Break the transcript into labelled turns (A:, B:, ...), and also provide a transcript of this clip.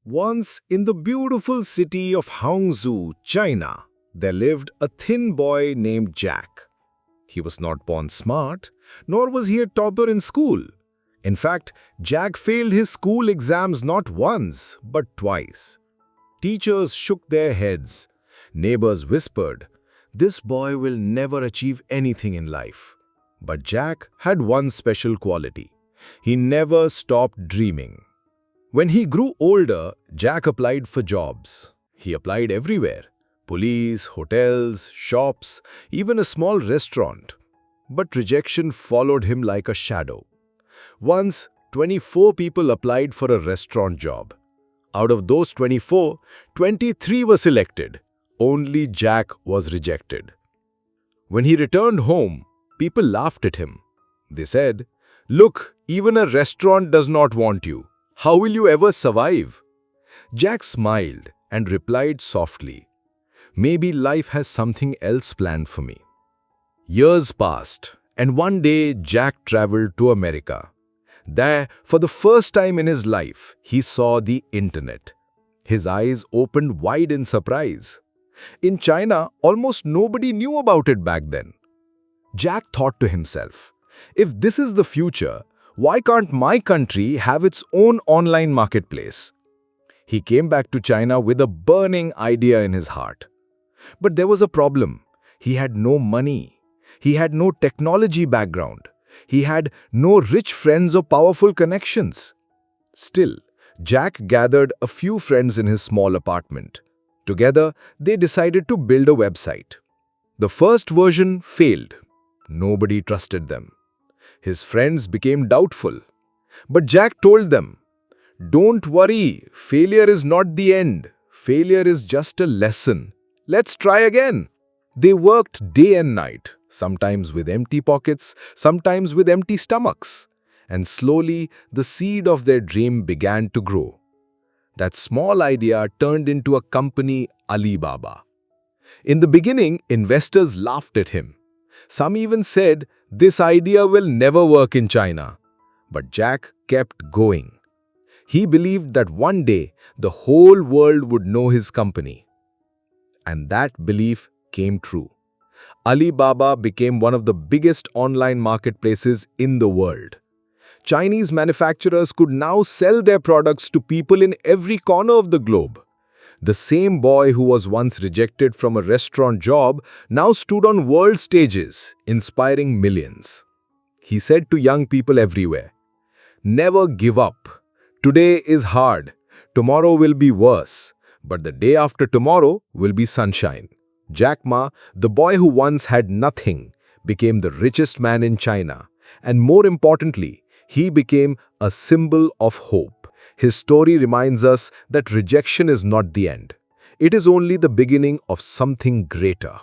A: Once, in the beautiful city of Hangzhou, China, there lived a thin boy named Jack. He was not born smart, nor was he a topper in school. In fact, Jack failed his school exams not once, but twice. Teachers shook their heads. Neighbors whispered, "This boy will never achieve anything in life." But Jack had one special quality. He never stopped dreaming. When he grew older, Jack applied for jobs. He applied everywhere: police, hotels, shops, even a small restaurant. But rejection followed him like a shadow. Once, 24 people applied for a restaurant job. Out of those 24, 23 were selected. Only Jack was rejected. When he returned home, people laughed at him. They said, "Look, even a restaurant does not want you. How will you ever survive?" Jack smiled and replied softly, "Maybe life has something else planned for me." Years passed, and one day Jack traveled to America. There, for the first time in his life, he saw the internet. His eyes opened wide in surprise. In China, almost nobody knew about it back then. Jack thought to himself, if this is the future, why can't my country have its own online marketplace? He came back to China with a burning idea in his heart. But there was a problem. He had no money. He had no technology background. He had no rich friends or powerful connections. Still, Jack gathered a few friends in his small apartment. Together, they decided to build a website. The first version failed. Nobody trusted them. His friends became doubtful. But Jack told them, "Don't worry, failure is not the end. Failure is just a lesson. Let's try again." They worked day and night, sometimes with empty pockets, sometimes with empty stomachs. And slowly, the seed of their dream began to grow. That small idea turned into a company, Alibaba. In the beginning, investors laughed at him. Some even said, "This idea will never work in China." But Jack kept going. He believed that one day, the whole world would know his company. And that belief came true. Alibaba became one of the biggest online marketplaces in the world. Chinese manufacturers could now sell their products to people in every corner of the globe. The same boy who was once rejected from a restaurant job now stood on world stages, inspiring millions. He said to young people everywhere, "Never give up. Today is hard. Tomorrow will be worse. But the day after tomorrow will be sunshine." Jack Ma, the boy who once had nothing, became the richest man in China. And more importantly, he became a symbol of hope. His story reminds us that rejection is not the end. It is only the beginning of something greater.